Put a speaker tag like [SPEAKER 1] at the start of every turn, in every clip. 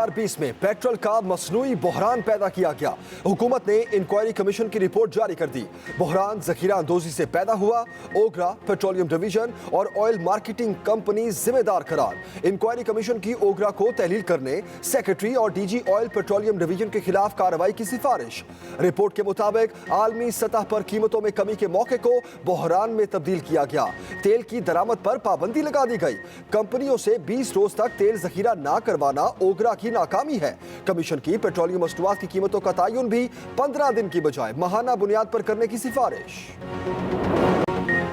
[SPEAKER 1] 2020 में पेट्रोल का मसनूई बहरान पैदा किया गया। हुकूमत ने इंक्वायरी कमीशन की रिपोर्ट जारी कर दी। बहरान जखीरा अंदोजी से पैदा हुआ। ओगरा पेट्रोलियम डिवीजन और ऑयल मार्केटिंग कंपनी जिम्मेदार करार। इंक्वायरी कमीशन की ओगरा को तहलील करने सेक्रेटरी और डीजी ऑयल पेट्रोलियम डिवीजन के खिलाफ कार्रवाई की सिफारिश। रिपोर्ट के मुताबिक आलमी सतह पर कीमतों में कमी के मौके को बहरान में तब्दील किया गया। तेल की दरामद पर पाबंदी लगा दी गई। कंपनियों से 20 रोज तक तेल जखीरा ना करवाना ओगरा की नाकामी है। कमीशन की पेट्रोलियम मसनूआत की कीमतों का तयन भी 15 दिन की बजाय माहाना बुनियाद पर करने की सिफारिश।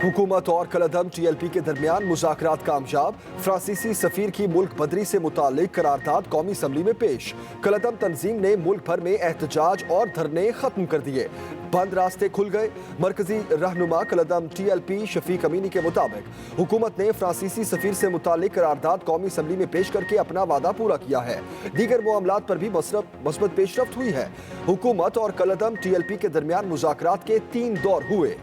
[SPEAKER 1] हुकूमत और कलअदम टीएलपी के दरमियान मुज़ाकरात कामयाब। फ्रांसीसी सफीर की मुल्क बदरी से मुताल्लिक करारदाद कौमी असम्बली में पेश। कलअदम तंजीम ने मुल्क भर में एहतजाज और धरने खत्म कर दिए। बंद रास्ते खुल गए। मरकजी रहनुमा कलअदम टीएलपी शफीक अमीनी के मुताबिक हुकूमत ने फ्रांसीसी सफीर से मुताल्लिक करारदाद कौमी असम्बली में पेश करके अपना वादा पूरा किया है। दीगर मामलात पर भी मस्बत पेशरफ्त हुई है। हुकूमत और कलअदम टीएलपी के दरमियान मुज़ाकरात के 3 दौर हुए।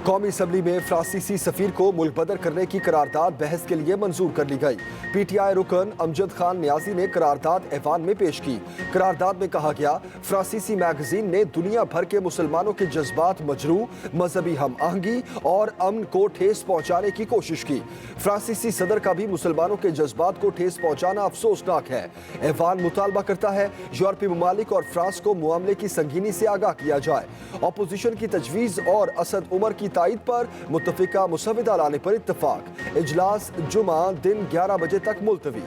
[SPEAKER 1] कौमी असम्बली में फ्रांसीसी सफीर को मुल्क बदर करने की करारदाद बहस के लिए मंजूर कर ली गई। पीटीआई रुकन अमजद खान नियाजी ने करारदाद ऐवान में पेश की। करारदाद में कहा गया, फ्रांसीसी मैगजीन ने दुनिया भर के मुसलमानों के जज्बात मजरू, मजहबी हम आहंगी और अमन को ठेस पहुंचाने की कोशिश की। फ्रांसीसी सदर का भी मुसलमानों के जज्बात को ठेस पहुंचाना अफसोसनाक है। ऐवान मुतालबा करता है यूरोपीय ममालिक और फ्रांस को मामले की संगीनी से आगाह किया जाए। अपोजिशन की तजवीज़ और असद उमर की ताईद पर मुत्तफिका मुसविदा लाने पर इत्तफाक। इजलास जुमा दिन 11 बजे तक मुलतवी।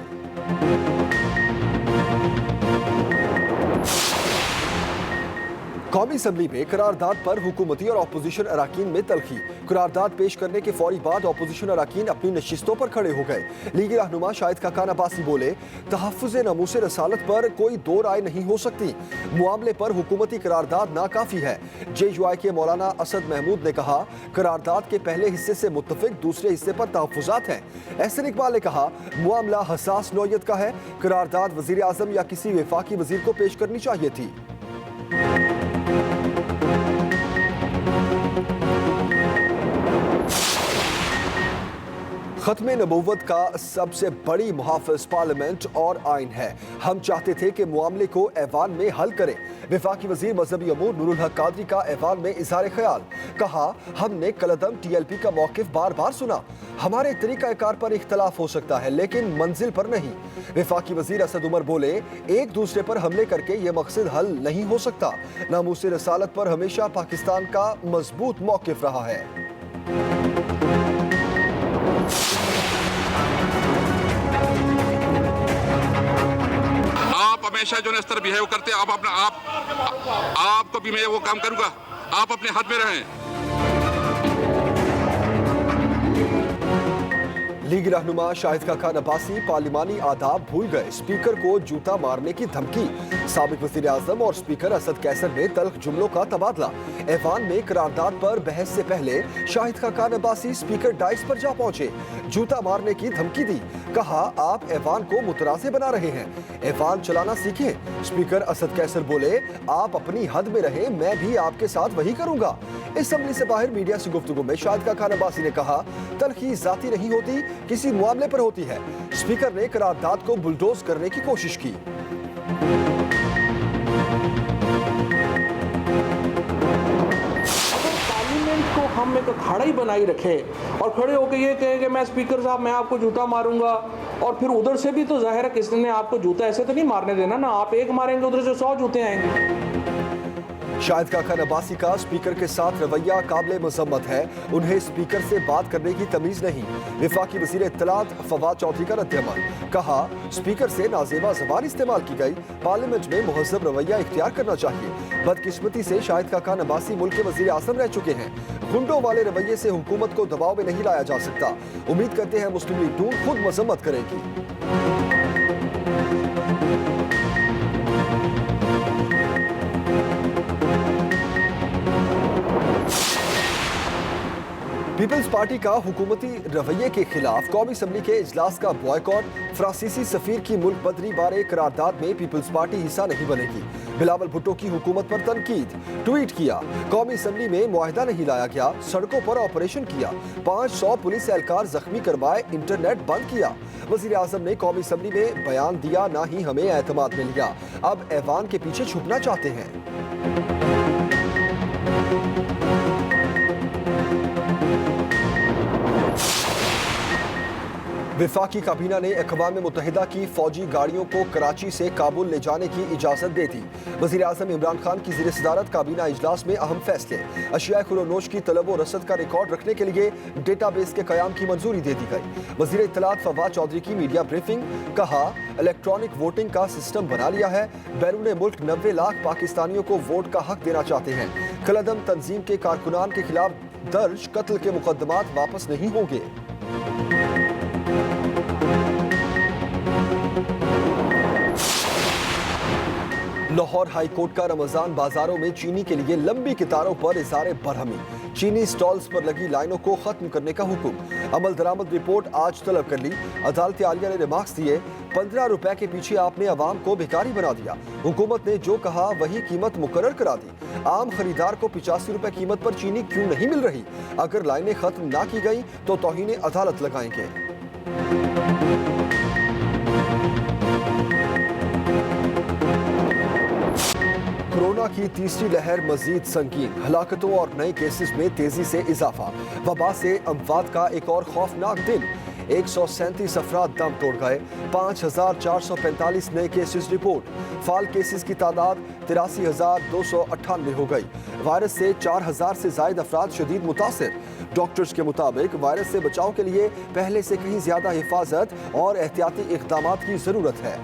[SPEAKER 1] कौमी असम्बली में करारदाद पर हुकूमती और अपोजिशन अराकीन में तलखी। करारदाद पेश करने के फौरी बाद अपोजिशन अराकीन अपनी नशिस्तों पर खड़े हो गए। लीगी रहनुमा शाहिद खाकान अब्बासी बोले, तहफ़्फ़ुज़ नमूस रसालत पर कोई दो राय नहीं हो सकती। मामले पर हुकूमती करारदाद नाकाफी है। JUI के मौलाना असद महमूद ने कहा, करारदाद के पहले हिस्से से मुत्तफिक, दूसरे हिस्से पर तहफ़्फ़ुज़ात हैं। एहसन इकबाल ने कहा, मामला हसास नौयत का है। करारदाद वज़ीर आज़म या किसी वफाकी वज़ीर को पेश करनी चाहिए थी। खत्म नबूवत का सबसे बड़ी मुहाफ़िज़ पार्लियामेंट और आइन है। हम चाहते थे कि मामले को ऐवान में हल करें। वफाकी वज़ीर मजहबी अमूर नूरुल हक कादरी का ऐवान में इज़हार ख्याल। कहा, हमने कलअदम टीएलपी का मौक़िफ़ बार बार सुना। हमारे तरीक़ाकार पर इख्तलाफ हो सकता है लेकिन मंजिल पर नहीं। वफाकी वज़ीर असद उमर बोले, एक दूसरे पर हमले करके ये मकसद हल नहीं हो सकता। नामूस रसालत पर हमेशा पाकिस्तान का मजबूत मौक़िफ़ रहा है।
[SPEAKER 2] हमेशा जो इस तरह बिहेव करते हैं, आपको भी मैं वो काम करूंगा। आप अपने हद में रहें।
[SPEAKER 1] लीगी रहनुमा शाहिद खाकान अब्बासी पार्लिमानी आदाब भूल गए। स्पीकर को जूता मारने की धमकी। साबिक वज़ीर आज़म और स्पीकर असद कैसर में तल्ख जुमलों का तबादला। ऐवान में करारदाद पर बहस से पहले शाहिद खाकान अब्बासी स्पीकर डाइस पर जा पहुंचे। जूता मारने की धमकी दी। कहा, आप ऐवान को मुतराज़े बना रहे हैं। ऐवान चलाना सीखें। स्पीकर असद कैसर बोले, आप अपनी हद में रहें, मैं भी आपके साथ वही करूंगा। असम्बली से बाहर मीडिया से गुफ्तगू में शाहिद खाकान अब्बासी ने कहा, तल्खी जाती नहीं होती, किसी मामले पर होती है। स्पीकर ने करारदाद को बुलडोज करने की कोशिश की।
[SPEAKER 3] को हम एक अखाड़ा ही बनाई रखे और खड़े होकर ये कहें कि मैं स्पीकर साहब मैं आपको जूता मारूंगा, और फिर उधर से भी तो जाहिर है किसी ने आपको जूता ऐसे तो नहीं मारने देना ना। आप एक मारेंगे उधर से 100 जूते आएंगे।
[SPEAKER 1] शाहिद खाकान अब्बासी का स्पीकर के साथ रवैया काबिल मजम्मत है। उन्हें स्पीकर से बात करने की तमीज नहीं। वफाकी वज़ीर इत्तलात फवाद चौधरी का रद्द-ए-अमल। कहा, स्पीकर से नाजेबा ज़बान इस्तेमाल की गई। पार्लियामेंट में मुहज़्ज़ब रवैया इख्तियार करना चाहिए। बदकिस्मती से शाहिद खाकान अब्बासी मुल्क के वज़ीर आज़म रह चुके हैं। गुंडों वाले रवैये से हुकूमत को दबाव में नहीं लाया जा सकता। उम्मीद करते हैं मुस्लिम लीग नून खुद मजम्मत करेगी। पीपल्स पार्टी का हुकूमती रवैये के खिलाफ कौमी असम्बली के इजलास का बॉयकॉट। फ्रांसीसी सफीर की मुल्क बदरी बारे करारदाद में पीपल्स पार्टी हिस्सा नहीं बनेगी। बिलावल भुट्टो की हुकूमत पर तनकीद, ट्वीट किया, कौमी असम्बली में मुआहिदा नहीं लाया गया, सड़कों पर ऑपरेशन किया, 500 पुलिस एहलकार जख्मी करवाए, इंटरनेट बंद किया। वजीर आजम ने कौमी असम्बली में बयान दिया, ना ही हमें एतमाद मिल गया, अब ऐवान के पीछे छुपना चाहते हैं। विफाकी काबीना ने अक़वाम मुत्तहिदा की फौजी गाड़ियों को कराची से काबुल ले जाने की इजाज़त दे दी। वज़ीर आज़म इमरान खान की ज़ेर सदारत काबीना इजलास में अहम फैसले, अशिया खुलोनोश की तलब व रसद का रिकॉर्ड रखने के लिए डेटाबेस के क़याम की मंजूरी दे दी गई। वज़ीर इत्तलात फवाद चौधरी की मीडिया ब्रीफिंग, कहा इलेक्ट्रॉनिक वोटिंग का सिस्टम बना लिया है, बैरून मुल्क 90 लाख पाकिस्तानियों को वोट का हक देना चाहते हैं। कलअदम तंजीम के कारकुनान के खिलाफ दर्ज कत्ल के मुकदमात वापस नहीं होंगे। लाहौर हाई कोर्ट का रमजान बाजारों में चीनी के लिए लंबी कतारों पर इज़हार बरहमी, चीनी स्टॉल्स पर लगी लाइनों को खत्म करने का हुक्म। अमल दरामद रिपोर्ट आज तलब कर ली। अदालत आलिया ने रिमार्क्स दिए, 15 रुपए के पीछे आपने अवाम को भिखारी बना दिया। हुकूमत ने जो कहा वही कीमत मुकर्रर करा दी। आम खरीदार को 85 रुपए कीमत पर चीनी क्यों नहीं मिल रही? अगर लाइनें खत्म ना की गई तो तौहीन अदालत लगाएंगे। कोरोना की तीसरी लहर मजीद संगीन, हलाकतों और नए केसेस में तेजी से इजाफा। वबा से अमवात का एक और खौफनाक दिन, 137 अफराद दम तोड़ गए, 5445 नए केसेस रिपोर्ट। फाल केसेस की तादाद 83,298 हो गई। वायरस से 4000 से जायद अफराद शदीद मुतासिर। डॉक्टर्स के मुताबिक वायरस से बचाव के लिए पहले से कहीं ज्यादा हिफाजत और एहतियाती इक़दामात की जरूरत है।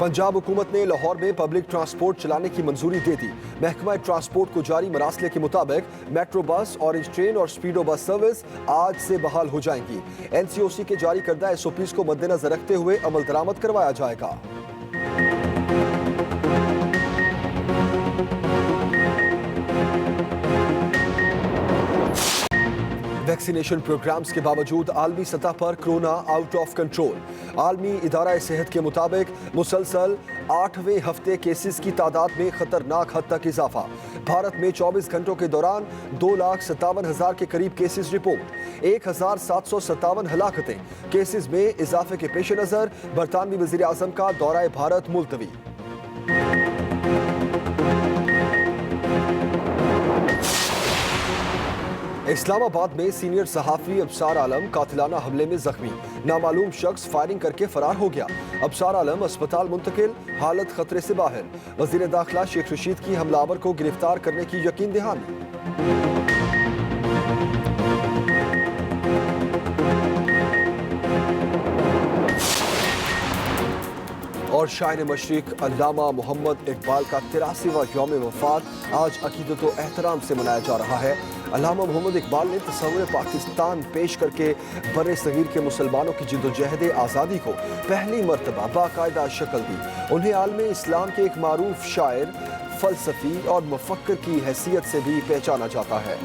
[SPEAKER 1] पंजाब हुकूमत ने लाहौर में पब्लिक ट्रांसपोर्ट चलाने की मंजूरी दे दी। महकमा ट्रांसपोर्ट को जारी मरासले के मुताबिक मेट्रो बस, ऑरेंज ट्रेन और स्पीडो बस सर्विस आज से बहाल हो जाएंगी। एनसीओसी के जारी करदा एसओपीज को मद्देनजर रखते हुए अमल दरामद करवाया जाएगा। वैक्सीनेशन प्रोग्राम्स के बावजूद आलमी सतह पर कोरोना आउट ऑफ कंट्रोल। आलमी इदारा सेहत के मुताबिक मुसलसल 8वें हफ्ते केसेस की तादाद में खतरनाक हद तक इजाफा। भारत में 24 घंटों के दौरान 2,57,000 के करीब केसेस रिपोर्ट, 1,757 हलाकतें। केसेस में इजाफे के पेश नजर बरतानवी वजीर आजम का दौरा भारत मुलतवी। इस्लामाबाद में सीनियर सहाफी अबसार आलम कातिलाना हमले में जख्मी, नामालूम शख्स फायरिंग करके फरार हो गया। अबसार आलम अस्पताल मुंतकिल, हालत खतरे से बाहर। वजीर दाखिला शेख रशीद की हमलावर को गिरफ्तार करने की यकीन दहानी। और शायर मशरिक अल्लामा मोहम्मद इकबाल का 83वां यौम वफात आज अकीदत व एहतराम से मनाया जा रहा है। अल्लामा मोहम्मद इकबाल ने तस्वुर पाकिस्तान पेश करके बर्रे सगीर के मुसलमानों की जिद्दोजहद आज़ादी को पहली मरतबा बाकायदा शक्ल दी। उन्हें आलम इस्लाम के एक मारूफ शायर, फलसफी और मुफक्किर की हैसियत से भी पहचाना जाता है।